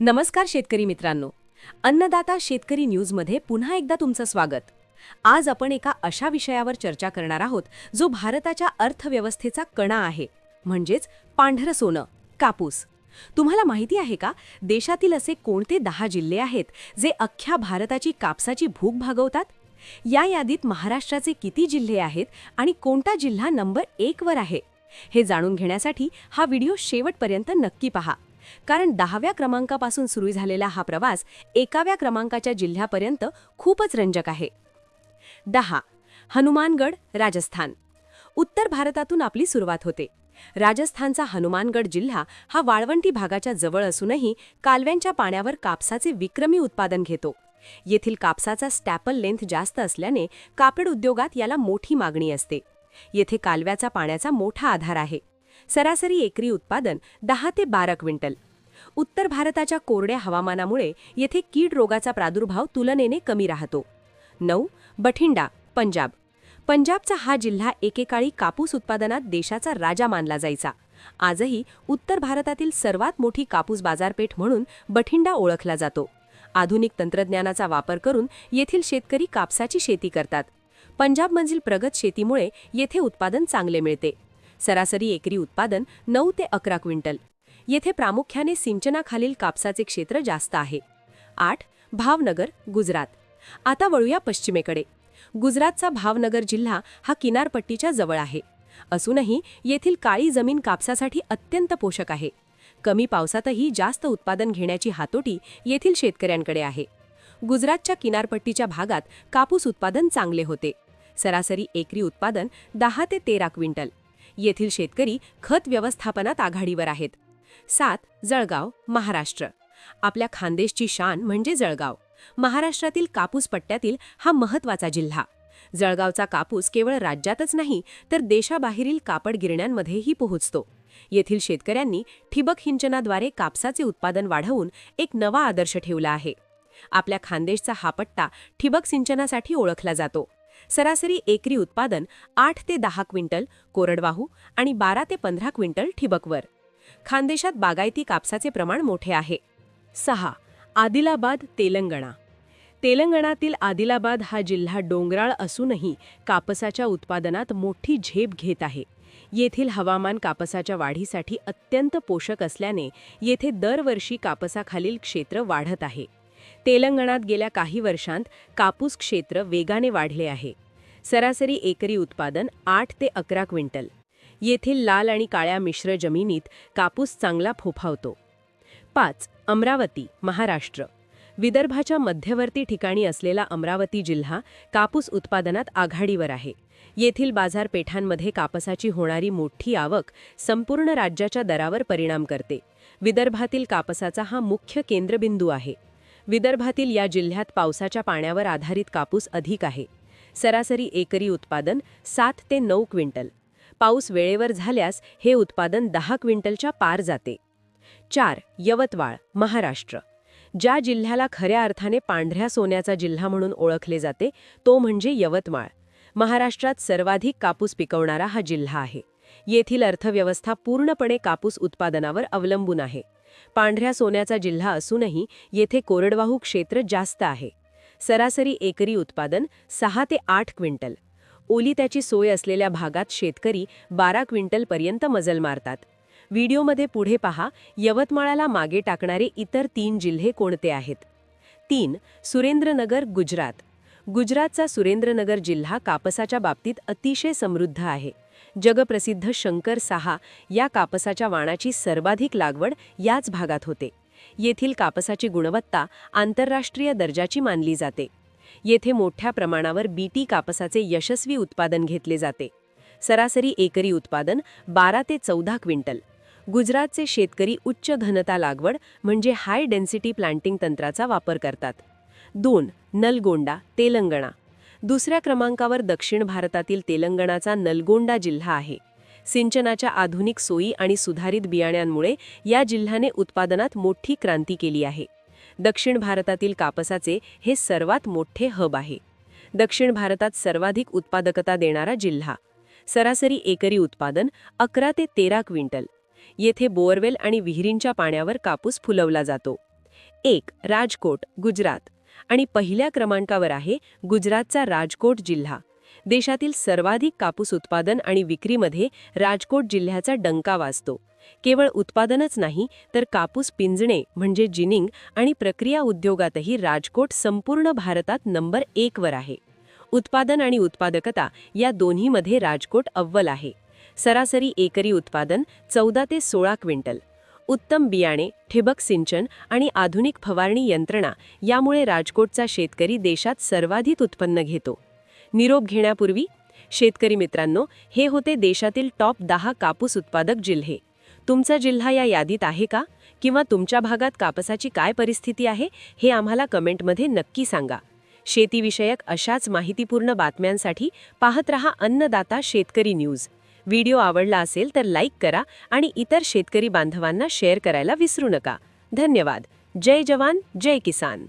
नमस्कार शेतकरी मित्रांनो, अन्नदाता शेतकरी न्यूजमध्ये पुन्हा एकदा तुमचं स्वागत. आज आपण एका अशा विषयावर चर्चा करणार आहोत जो भारताच्या अर्थव्यवस्थेचा कणा आहे, म्हणजेच पांढरं सोनं, कापूस. तुम्हाला माहिती आहे का, देशातील असे कोणते 10 जिल्हे आहेत जे अख्ख्या भारताची कापसाची भूक भागवतात? या यादीत महाराष्ट्राचे किती जिल्हे आहेत आणि कोणता जिल्हा नंबर 1 वर आहे? हे जाणून घेण्यासाठी हा व्हिडिओ शेवटपर्यंत नक्की पहा. कारण 10व्या क्रमांकापासून सुरू झालेला हा प्रवास 1व्या क्रमांकाच्या जिल्ह्यापर्यंत खूपच रंजक आहे. 10. हनुमानगड, राजस्थान. उत्तर भारतातून आपली सुरुवात होते. राजस्थानचा हनुमानगड जिल्हा हा वाळवंटी भागाच्या जवळ असूनही कालव्यांच्या पाण्यावर कापसाचे विक्रमी उत्पादन घेतो. येथील कापसाचा स्टॅपल लेंथ जास्त असल्याने कापड उद्योगात याला मोठी मागणी असते. येथे कालव्याचा पाण्याचा मोठा आधार आहे. सरासरी एकरी उत्पादन 10 ते 12 क्विंटल. उत्तर भारताच्या कोरड्या हवामानामुळे येथे कीड रोगाचा प्रादुर्भाव तुलनेने कमी राहतो. 9. बठिंडा, पंजाब. पंजाबचा हा जिल्हा एकेकाळी कापूस उत्पादनात देशाचा राजा मानला जायचा. आजही उत्तर भारतातील सर्वात मोठी कापूस बाजारपेठ म्हणून बठिंडा ओळखला जातो. आधुनिक तंत्रज्ञानाचा वापर करून येथील शेतकरी कापसाची शेती करतात. पंजाबमधील प्रगत शेतीमुळे येथे उत्पादन चांगले मिळते. सरासरी एकरी उत्पादन 9 ते 11 क्विंटल. येथे प्रामुख्याने सिंचनाखालील कापसाचे क्षेत्र जास्त आहे. 8. भावनगर, गुजरात. आता वळूया पश्चिमेकडे. गुजरातचा भावनगर जिल्हा हा किनारपट्टीच्या जवळ आहे. असूनही येथील काळी जमीन कापसासाठी अत्यंत पोषक आहे. कमी पावसातही जास्त उत्पादन घेण्याची हातोटी येथील शेतकऱ्यांकडे आहे. गुजरातच्या किनारपट्टीच्या भागात कापूस उत्पादन चांगले होते. सरासरी एकरी उत्पादन 10 ते 13 क्विंटल. येथील शेतकरी खत व्यवस्थापनात आघाडीवर आहेत. 7. जळगाव, महाराष्ट्र. आपल्या खानदेशची शान म्हणजे जळगाव. महाराष्ट्रातील कापूस पट्ट्यातील हा महत्त्वाचा जिल्हा. जळगावचा कापूस केवळ राज्यातच नाही तर देशाबाहेरील कापड गिरण्यांमध्येही पोहोचतो. येथील शेतकऱ्यांनी ठिबक सिंचनाद्वारे कापसाचे उत्पादन वाढवून एक नवा आदर्श ठेवला आहे. आपल्या खानदेशचा हा पट्टा ठिबक सिंचनासाठी ओळखला जातो. सरासरी एकरी उत्पादन 8 ते 10 क्विंटल कोरडवाहू आणि 12 ते 15 क्विंटल ठिबकवर. खानदेशात बागायती कापसाचे प्रमाण मोठे आहे. 6. आदिलाबाद, तेलंगणा. तेलंगणातील आदिलाबाद हा जिल्हा डोंगराळ असूनही कापसाच्या उत्पादनात मोठी झेप घेत आहे. येथील हवामान कापसाच्या वाढीसाठी अत्यंत पोषक असल्याने येथे दरवर्षी कापसाखालील क्षेत्र वाढत आहे. तेलंगणात गेल्या काही वर्षांत कापूस क्षेत्र वेगाने वाढले आहे. सरासरी एकरी उत्पादन 8 ते 11 क्विंटल. येथील लाल आणि काळ्या मिश्र जमिनीत कापूस चांगला फोफावतो. 5. अमरावती, महाराष्ट्र. विदर्भाच्या मध्यवर्ती ठिकाणी असलेला अमरावती जिल्हा कापूस उत्पादनात आघाडीवर आहे. येथील बाजारपेठांमध्ये कापसाची होणारी मोठी आवक संपूर्ण राज्याच्या दरावर परिणाम करते. विदर्भातील कापसाचा हा मुख्य केंद्रबिंदू आहे. विदर्भातील या जिल्ह्यात पावसाच्या पाण्यावर आधारित कापूस अधिक आहे. सरासरी एकरी उत्पादन 7 ते 9 क्विंटल. पाऊस वेळेवर झाल्यास हे उत्पादन 10 क्विंटलच्या पार जाते. 4. यवतमाळ, महाराष्ट्र. ज्या जिल्ह्याला खऱ्या अर्थाने पांढऱ्या सोन्याचा जिल्हा म्हणून ओळखले जाते तो म्हणजे यवतमाळ. महाराष्ट्रात सर्वाधिक कापूस पिकवणारा हा जिल्हा आहे. येथील अर्थव्यवस्था पूर्णपणे कापूस उत्पादनावर अवलंबून आहे. पांढऱ्या सोन्याचा जिल्हा असूनही येथे कोरडवाहू क्षेत्र जास्त आहे. सरासरी एकरी उत्पादन 6 ते 8 क्विंटल. ओलित्याची सोय असलेल्या भागात शेतकरी 12 क्विंटलपर्यंत मजल मारतात. व्हिडिओमध्ये पुढे पहा यवतमाळाला मागे टाकणारे इतर 3 जिल्हे कोणते आहेत. 3. सुरेंद्रनगर, गुजरात. गुजरातचा सुरेंद्रनगर जिल्हा कापसाच्या बाबतीत अतिशय समृद्ध आहे. जगप्रसिद्ध शंकर 6 या कापसाच्या वाणाची सर्वाधिक लागवड याच भागात होते. येथील कापसाची गुणवत्ता आंतरराष्ट्रीय दर्जाची मानली जाते. येथे मोठ्या प्रमाणावर बीटी कापसाचे यशस्वी उत्पादन घेतले जाते. सरासरी एकरी उत्पादन 12 ते 14 क्विंटल. गुजरातचे शेतकरी उच्च घनता लागवड म्हणजे हाय डेन्सिटी प्लांटिंग तंत्राचा वापर करतात. 2. नलगोंडा, तेलंगणा. दुसऱ्या क्रमांकावर दक्षिण भारतातील तेलंगणाचा नलगोंडा जिल्हा आहे. सिंचनाच्या आधुनिक सोयी आणि सुधारित बियाण्यांमुळे या जिल्ह्याने उत्पादनात मोठी क्रांती केली आहे. दक्षिण भारतातील कापसाचे हे सर्वात मोठे हब आहे. दक्षिण भारतात सर्वाधिक उत्पादकता देणारा जिल्हा. सरासरी एकरी उत्पादन 11 ते 13 क्विंटल. येथे बोअरवेल आणि विहिरींच्या पाण्यावर कापूस फुलवला जातो. 1. राजकोट, गुजरात. आणि पहिल्या क्रमांकावर आहे गुजरातचा राजकोट जिल्हा. देशातील सर्वाधिक कापूस उत्पादन आणि विक्रीमध्ये राजकोट जिल्ह्याचा डंका वाजतो. केवळ उत्पादनच नाही तर कापूस पिंजणे म्हणजे जिनिंग आणि प्रक्रिया उद्योगातही राजकोट संपूर्ण भारतात नंबर 1 वर आहे. उत्पादन आणि उत्पादकता या दोन्हीमध्ये राजकोट अव्वल आहे. सरासरी एकरी उत्पादन 14 ते 16 क्विंटल. उत्तम बियाणे, ठिबक सिंचन आणि आधुनिक फवारणी यंत्रणा यामुळे राजकोटचा शेतकरी देशात सर्वाधिक उत्पन्न घेतो. निरोप घेण्यापूर्वी शेतकरी मित्रांनो, हे होते देशातील टॉप 10 कापूस उत्पादक जिल्हे. तुमचा जिल्हा या यादीत आहे का? किंवा तुमच्या भागात कापसाची काय परिस्थिती आहे हे आम्हाला कमेंटमध्ये नक्की सांगा. शेतीविषयक अशाच माहितीपूर्ण बातम्यांसाठी पाहत रहा अन्नदाता शेतकरी न्यूज. व्हिडिओ आवडला असेल तर लाईक करा आणि इतर शेतकरी बांधवांना शेअर करायला विसरू नका. धन्यवाद. जय जवान, जय किसान.